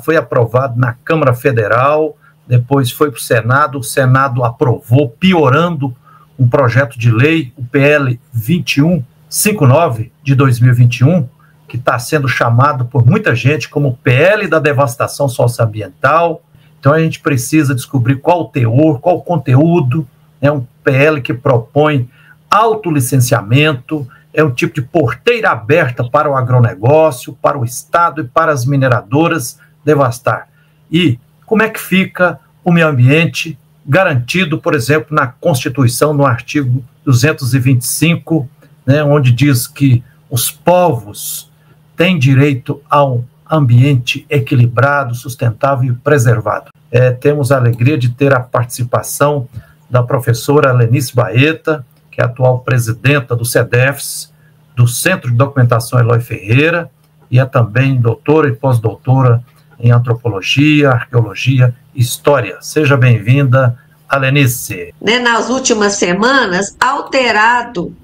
foi aprovado na Câmara Federal, depois foi para o Senado aprovou, piorando um projeto de lei, o PL 2159 de 2021, que está sendo chamado por muita gente como PL da devastação socioambiental. Então a gente precisa descobrir qual o teor, qual o conteúdo. É um PL que propõe autolicenciamento, é um tipo de porteira aberta para o agronegócio, para o Estado e para as mineradoras devastar. E como é que fica o meio ambiente garantido, por exemplo, na Constituição, no artigo 225, né, onde diz que os povos têm direito a um ambiente equilibrado, sustentável e preservado. Temos a alegria de ter a participação da professora Lenice Baeta, que é a atual presidenta do CEDEFS, do Centro de Documentação Eloy Ferreira, e é também doutora e pós-doutora em Antropologia, Arqueologia e História. Seja bem-vinda, Lenice. Nas últimas semanas, alterado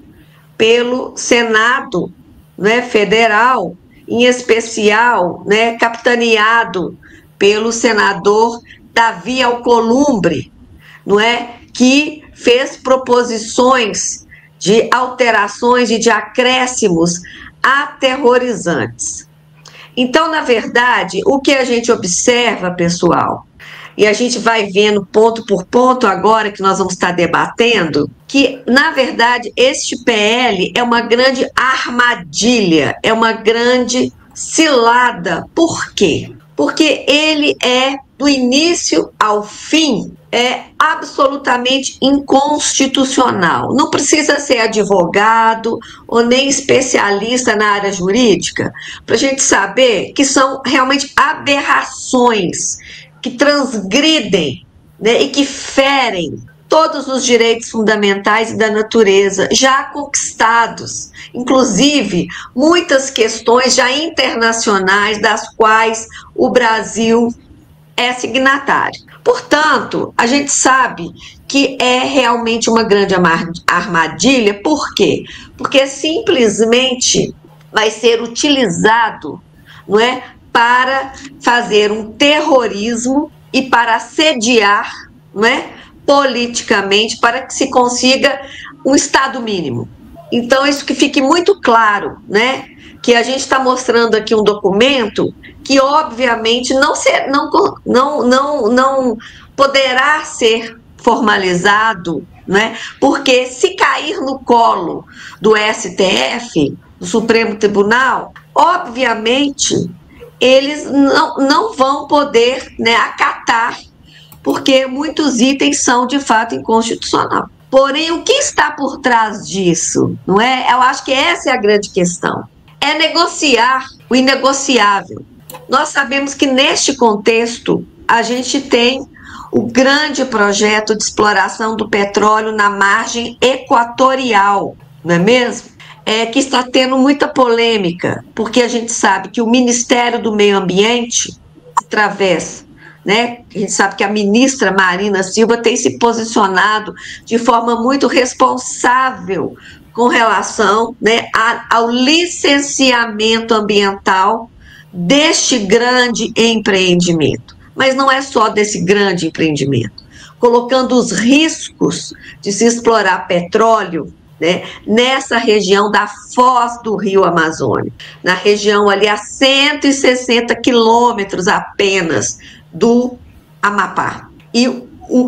pelo Senado, Federal, em especial, capitaneado pelo senador Davi Alcolumbre, que fez proposições de alterações e de acréscimos aterrorizantes. Então, na verdade, o que a gente observa, pessoal, e a gente vai vendo ponto por ponto agora que nós vamos estar debatendo, que, na verdade, este PL é uma grande armadilha, é uma grande cilada. Por quê? Porque ele é, do início ao fim, absolutamente inconstitucional. Não precisa ser advogado ou nem especialista na área jurídica para a gente saber que são realmente aberrações que transgridem, e que ferem todos os direitos fundamentais e da natureza já conquistados, inclusive muitas questões já internacionais das quais o Brasil é signatário. Portanto, a gente sabe que é realmente uma grande armadilha. Por quê? Porque simplesmente vai ser utilizado, para fazer um terrorismo e para assediar, politicamente, para que se consiga um Estado mínimo. Então, isso que fique muito claro, que a gente está mostrando aqui um documento que, obviamente, não poderá ser formalizado, porque se cair no colo do STF, do Supremo Tribunal, obviamente, eles não vão poder acatar, porque muitos itens são, de fato, inconstitucionais. Porém, o que está por trás disso? Eu acho que essa é a grande questão. É negociar o inegociável. Nós sabemos que, neste contexto, a gente tem o grande projeto de exploração do petróleo na margem equatorial, não é mesmo? Que está tendo muita polêmica, porque a gente sabe que o Ministério do Meio Ambiente, através, a gente sabe que a ministra Marina Silva tem se posicionado de forma muito responsável com relação ao licenciamento ambiental deste grande empreendimento. Mas não é só desse grande empreendimento, colocando os riscos de se explorar petróleo nessa região da foz do Rio Amazônia, na região ali a 160 quilômetros apenas do Amapá. E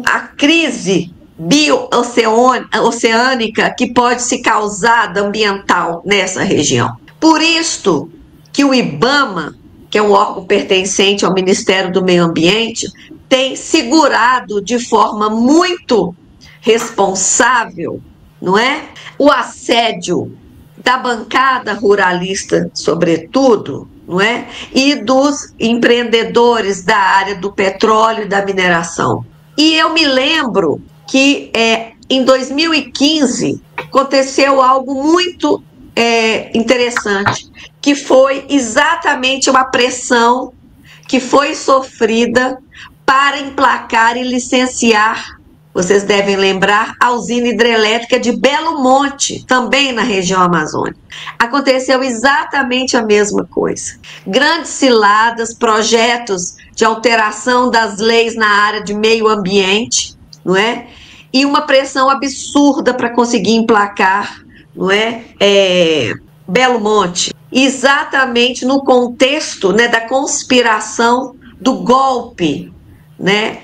a crise bio-oceânica que pode se causar ambiental nessa região. Por isto que o IBAMA, que é um órgão pertencente ao Ministério do Meio Ambiente, tem segurado de forma muito responsável, o assédio da bancada ruralista, sobretudo, e dos empreendedores da área do petróleo e da mineração. E eu me lembro que em 2015 aconteceu algo muito interessante, que foi exatamente uma pressão que foi sofrida para emplacar e licenciar vocês devem lembrar, a usina hidrelétrica de Belo Monte, também na região amazônica. Aconteceu exatamente a mesma coisa. Grandes ciladas, projetos de alteração das leis na área de meio ambiente, não é? E uma pressão absurda para conseguir emplacar, não é? Belo Monte, exatamente no contexto, né, da conspiração do golpe, né,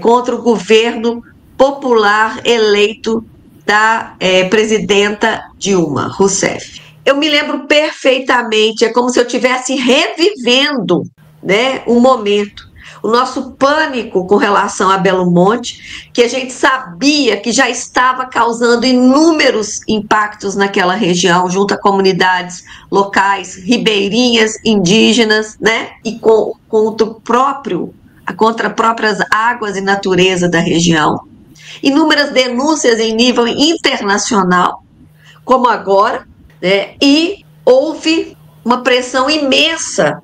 contra o governo popular eleito da presidenta Dilma Rousseff. Eu me lembro perfeitamente, é como se eu estivesse revivendo, né, um momento. O nosso pânico com relação a Belo Monte, que a gente sabia que já estava causando inúmeros impactos naquela região, junto a comunidades locais, ribeirinhas, indígenas, né, e contra próprias águas e natureza da região. Inúmeras denúncias em nível internacional, como agora, né, e houve uma pressão imensa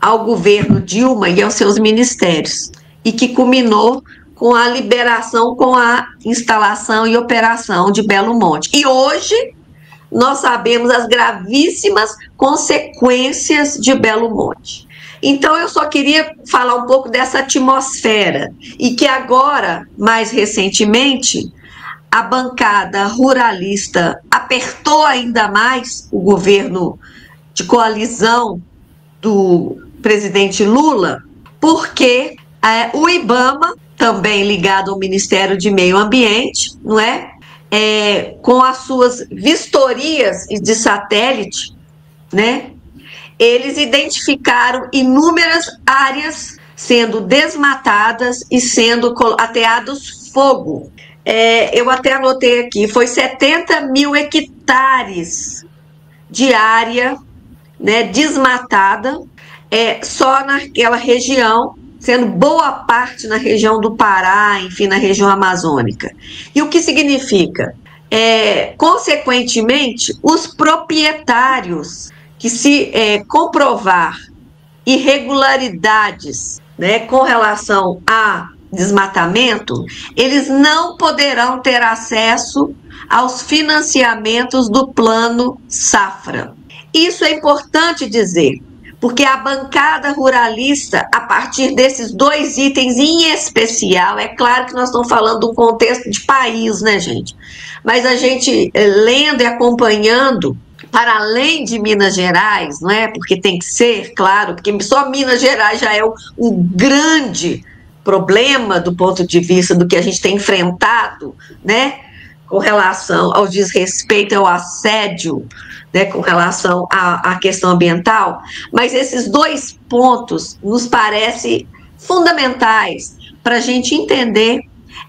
ao governo Dilma e aos seus ministérios, e que culminou com a liberação, com a instalação e operação de Belo Monte. E hoje nós sabemos as gravíssimas consequências de Belo Monte. Então eu só queria falar um pouco dessa atmosfera, e que agora, mais recentemente, a bancada ruralista apertou ainda mais o governo de coalizão do presidente Lula, porque o IBAMA, também ligado ao Ministério de Meio Ambiente, não é? Com as suas vistorias de satélite, né? Eles identificaram inúmeras áreas sendo desmatadas e sendo ateados fogo. Eu até anotei aqui, foi 70 mil hectares de área, né, desmatada, só naquela região, sendo boa parte na região do Pará, enfim, na região amazônica. E o que significa? Consequentemente, os proprietários que se comprovar irregularidades, né, com relação a desmatamento, eles não poderão ter acesso aos financiamentos do Plano Safra. Isso é importante dizer, porque a bancada ruralista, a partir desses dois itens em especial, é claro que nós estamos falando de um contexto de país, né, gente? Mas a gente lendo e acompanhando, para além de Minas Gerais, não é? Porque tem que ser, claro, porque só Minas Gerais já é um grande problema do ponto de vista do que a gente tem enfrentado, né? Com relação ao desrespeito, ao assédio, né, com relação à questão ambiental, mas esses dois pontos nos parecem fundamentais para a gente entender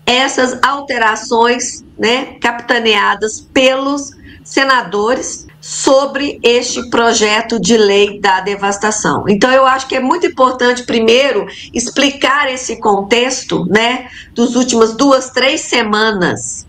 essas alterações, né, capitaneadas pelos senadores sobre este projeto de lei da devastação. Então, eu acho que é muito importante, primeiro, explicar esse contexto, né, dos últimas 2, 3 semanas.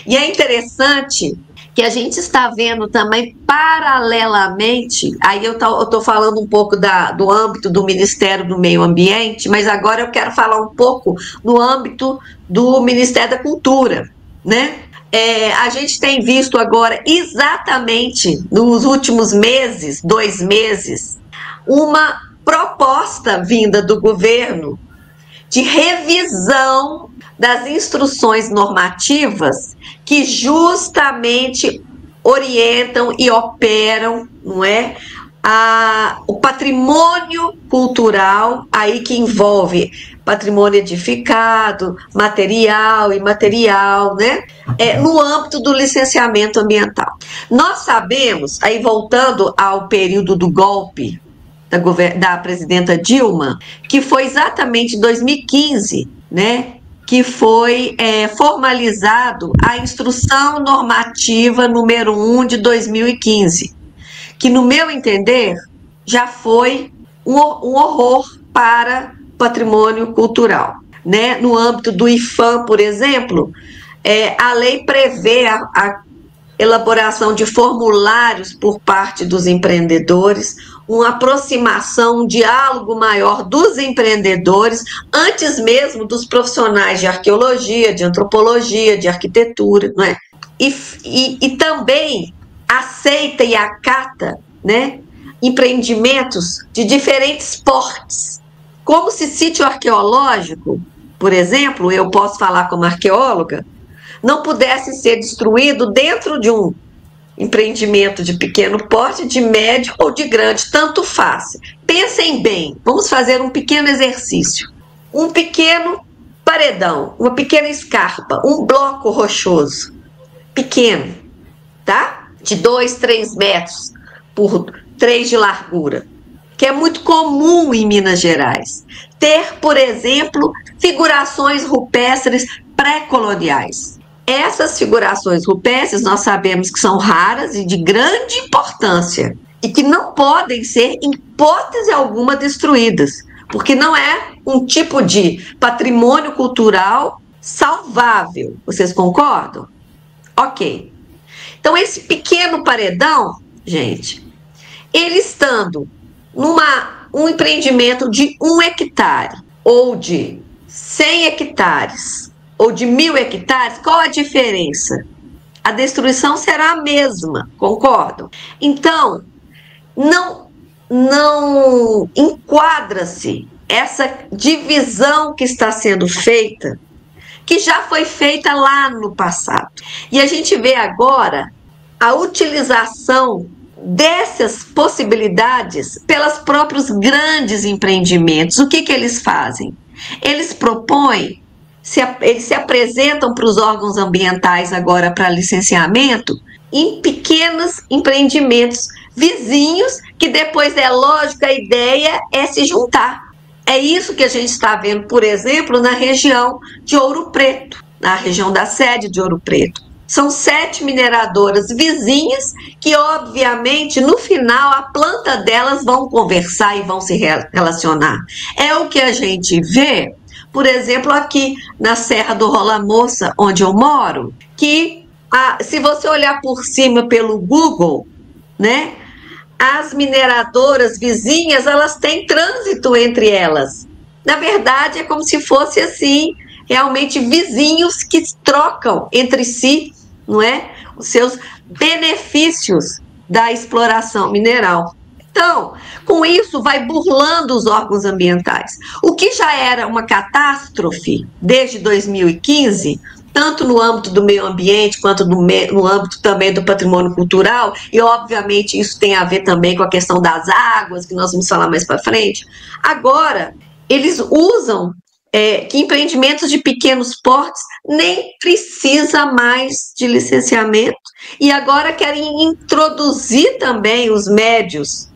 E é interessante que a gente está vendo também, paralelamente, aí eu estou falando um pouco do âmbito do Ministério do Meio Ambiente, mas agora eu quero falar um pouco no âmbito do Ministério da Cultura, né? A gente tem visto agora, exatamente nos últimos meses, 2 meses, uma proposta vinda do governo de revisão das instruções normativas que justamente orientam e operam, não é, o patrimônio cultural, aí que envolve patrimônio edificado, material, imaterial, né, no âmbito do licenciamento ambiental. Nós sabemos, aí voltando ao período do golpe da presidenta Dilma, que foi exatamente em 2015, né, que foi formalizado a Instrução Normativa número 1 de 2015, que, no meu entender, já foi um horror para patrimônio cultural, né? No âmbito do IFAM, por exemplo, a lei prevê a elaboração de formulários por parte dos empreendedores, uma aproximação, um diálogo maior dos empreendedores, antes mesmo dos profissionais de arqueologia, de antropologia, de arquitetura, não é? E também aceita e acata, né, empreendimentos de diferentes portes. Como se sítio arqueológico, por exemplo, eu posso falar como arqueóloga, não pudesse ser destruído dentro de um empreendimento de pequeno porte, de médio ou de grande, tanto faz. Pensem bem, vamos fazer um pequeno exercício. Um pequeno paredão, uma pequena escarpa, um bloco rochoso, pequeno, tá? De 2, 3 metros por 3 de largura, que é muito comum em Minas Gerais. Ter, por exemplo, figurações rupestres pré-coloniais. Essas figurações rupestres nós sabemos que são raras e de grande importância e que não podem ser, em hipótese alguma, destruídas, porque não é um tipo de patrimônio cultural salvável. Vocês concordam? Ok. Então, esse pequeno paredão, gente, ele estando um empreendimento de 1 hectare ou de 100 hectares, ou de 1.000 hectares, qual a diferença? A destruição será a mesma, concordam? Então, não enquadra-se essa divisão que está sendo feita, que já foi feita lá no passado. E a gente vê agora a utilização dessas possibilidades pelos próprios grandes empreendimentos. O que eles fazem? Eles propõem, eles se apresentam para os órgãos ambientais agora para licenciamento em pequenos empreendimentos vizinhos, que depois é lógico, a ideia é se juntar. É isso que a gente está vendo, por exemplo, na região de Ouro Preto, na região da sede de Ouro Preto. São 7 mineradoras vizinhas que, obviamente, no final, a planta delas vão conversar e vão se relacionar. É o que a gente vê, por exemplo, aqui na Serra do Rola Moça, onde eu moro, que se você olhar por cima pelo Google, né, as mineradoras vizinhas, elas têm trânsito entre elas. Na verdade, é como se fosse assim, realmente vizinhos que trocam entre si, não é, os seus benefícios da exploração mineral. Então, com isso, vai burlando os órgãos ambientais. O que já era uma catástrofe desde 2015, tanto no âmbito do meio ambiente, quanto no âmbito também do patrimônio cultural, e obviamente isso tem a ver também com a questão das águas, que nós vamos falar mais para frente. Agora, eles usam que empreendimentos de pequenos portes nem precisa mais de licenciamento, e agora querem introduzir também os médios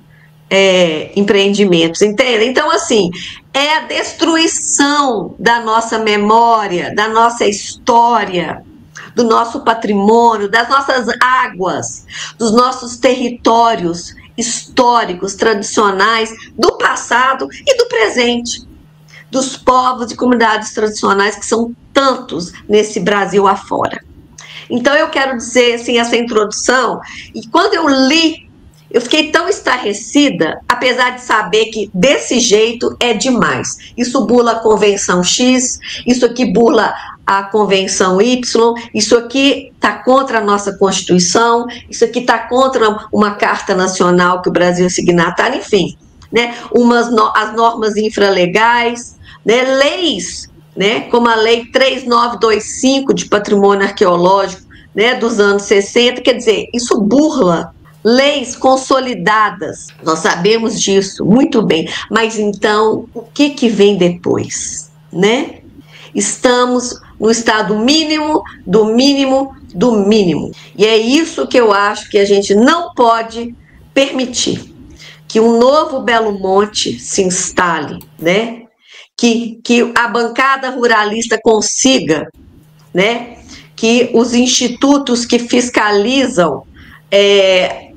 empreendimentos, entende? Então, assim, é a destruição da nossa memória, da nossa história, do nosso patrimônio, das nossas águas, dos nossos territórios históricos, tradicionais, do passado e do presente, dos povos e comunidades tradicionais, que são tantos nesse Brasil afora. Então, eu quero dizer, assim, essa introdução, e quando eu li, eu fiquei tão estarrecida, apesar de saber que desse jeito é demais. Isso burla a Convenção X, isso aqui burla a Convenção Y, isso aqui está contra a nossa Constituição, isso aqui está contra uma Carta Nacional que o Brasil é signatário, enfim, né, as normas infralegais, né, leis, né, como a Lei 3925 de Patrimônio Arqueológico, né, dos anos 60, quer dizer, isso burla leis consolidadas, nós sabemos disso muito bem, mas então o que vem depois, né? Estamos no estado mínimo, do mínimo, do mínimo, e é isso que eu acho que a gente não pode permitir, que um novo Belo Monte se instale, né? Que a bancada ruralista consiga, né? Que os institutos que fiscalizam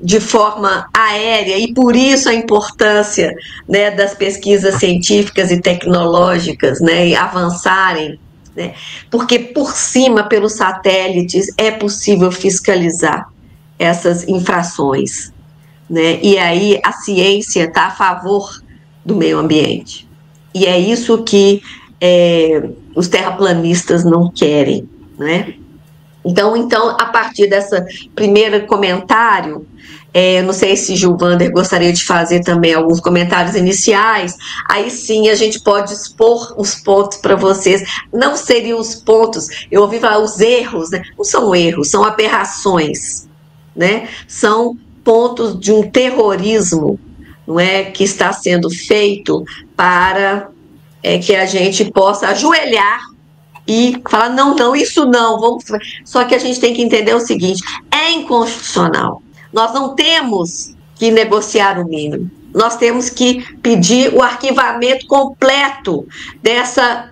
de forma aérea, e por isso a importância, né, das pesquisas científicas e tecnológicas, né, e avançarem, né, porque por cima, pelos satélites, é possível fiscalizar essas infrações, né? E aí a ciência está a favor do meio ambiente. E é isso que os terraplanistas não querem, né? Então, a partir dessa primeiro comentário, não sei se Gilvander gostaria de fazer também alguns comentários iniciais, aí sim a gente pode expor os pontos para vocês. Não seriam os pontos, eu ouvi falar os erros, né? Não são erros, são aberrações, né? São pontos de um terrorismo, não é, que está sendo feito para que a gente possa ajoelhar e falar, não, isso não, vamos. Só que a gente tem que entender o seguinte, é inconstitucional. Nós não temos que negociar o mínimo. Nós temos que pedir o arquivamento completo dessa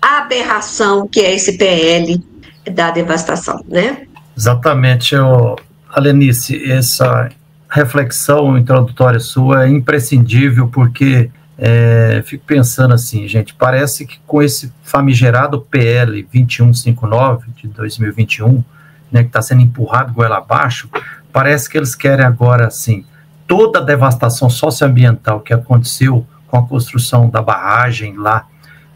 aberração que é esse PL da devastação, né? Exatamente, Alenice, essa reflexão introdutória sua é imprescindível, porque fico pensando assim, gente, parece que com esse famigerado PL 2159 de 2021, né, que está sendo empurrado goela abaixo, parece que eles querem agora, assim, toda a devastação socioambiental que aconteceu com a construção da barragem lá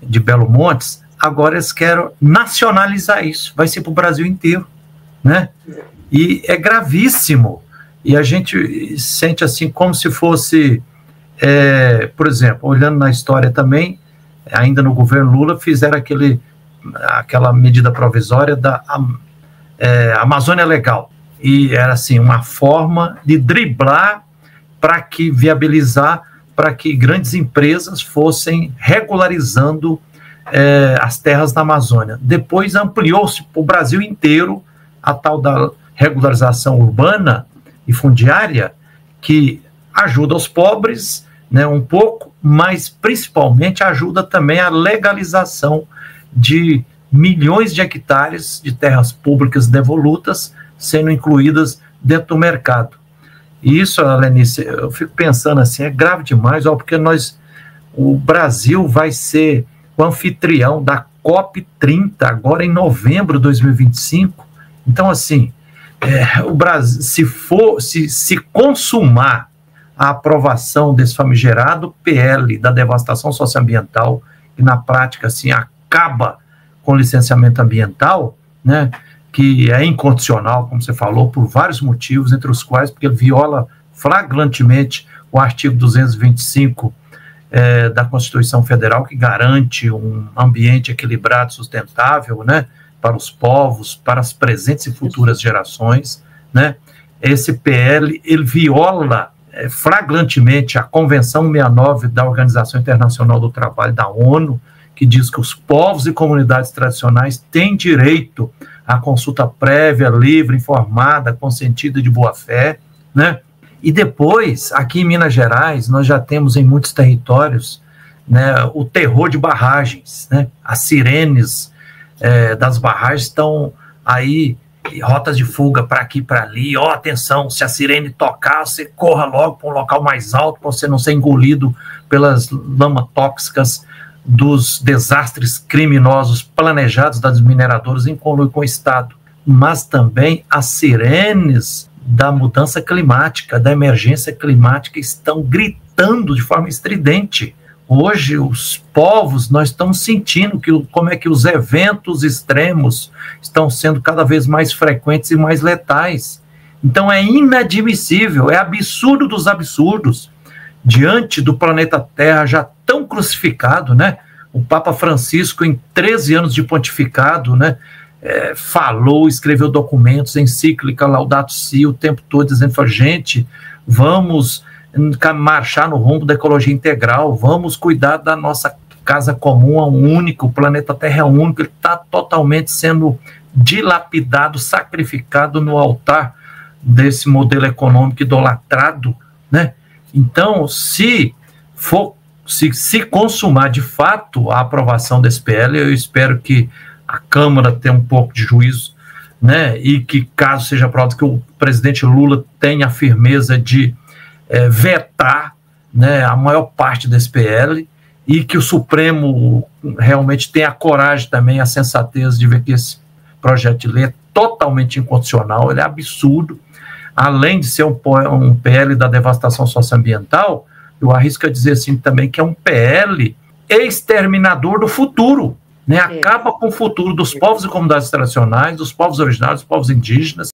de Belo Montes, agora eles querem nacionalizar isso, vai ser para o Brasil inteiro, né? E é gravíssimo, e a gente sente assim como se fosse, por exemplo, olhando na história também, ainda no governo Lula, fizeram aquela medida provisória da Amazônia Legal, e era assim, uma forma de driblar para que viabilizar, para que grandes empresas fossem regularizando as terras da Amazônia. Depois ampliou-se para o Brasil inteiro a tal da regularização urbana e fundiária, que ajuda os pobres, né, um pouco, mas principalmente ajuda também a legalização de milhões de hectares de terras públicas devolutas sendo incluídas dentro do mercado. E isso, Alenice, eu fico pensando assim, é grave demais, porque o Brasil vai ser o anfitrião da COP30 agora em novembro de 2025. Então, assim, o Brasil, se consumar a aprovação desse famigerado PL da devastação socioambiental, que na prática assim, acaba com o licenciamento ambiental, né, que é incondicional, como você falou, por vários motivos, entre os quais porque viola flagrantemente o artigo 225 da Constituição Federal, que garante um ambiente equilibrado e sustentável, né, para os povos, para as presentes e futuras gerações, né? Esse PL, ele viola flagrantemente a Convenção 69 da Organização Internacional do Trabalho, da ONU, que diz que os povos e comunidades tradicionais têm direito à consulta prévia, livre, informada, consentida e de boa-fé, né? E depois, aqui em Minas Gerais, nós já temos em muitos territórios, né, o terror de barragens, né? As sirenes das barragens estão aí, rotas de fuga para aqui e para ali. Atenção, se a sirene tocar, você corra logo para um local mais alto, para você não ser engolido pelas lamas tóxicas dos desastres criminosos planejados das mineradoras em conluio com o Estado. Mas também as sirenes da mudança climática, da emergência climática, estão gritando de forma estridente. Hoje, os povos, nós estamos sentindo como é que os eventos extremos estão sendo cada vez mais frequentes e mais letais. Então, é inadmissível, é absurdo dos absurdos, diante do planeta Terra já tão crucificado, né? O Papa Francisco, em 13 anos de pontificado, né, falou, escreveu documentos, encíclica Laudato Si, o tempo todo dizendo, gente, vamos marchar no rumo da ecologia integral, vamos cuidar da nossa casa comum, é um único, o planeta Terra é único, ele está totalmente sendo dilapidado, sacrificado no altar desse modelo econômico idolatrado, né? Então, se consumar de fato a aprovação desse PL, eu espero que a Câmara tenha um pouco de juízo, né? E que, caso seja aprovado, que o presidente Lula tenha a firmeza de vetar, né, a maior parte desse PL, e que o Supremo realmente tenha a coragem também, a sensatez de ver que esse projeto de lei é totalmente inconstitucional, ele é absurdo. além de ser um PL da devastação socioambiental, eu arrisco a dizer assim também que é um PL exterminador do futuro, né? Acaba com o futuro dos povos e comunidades tradicionais, dos povos originários, dos povos indígenas,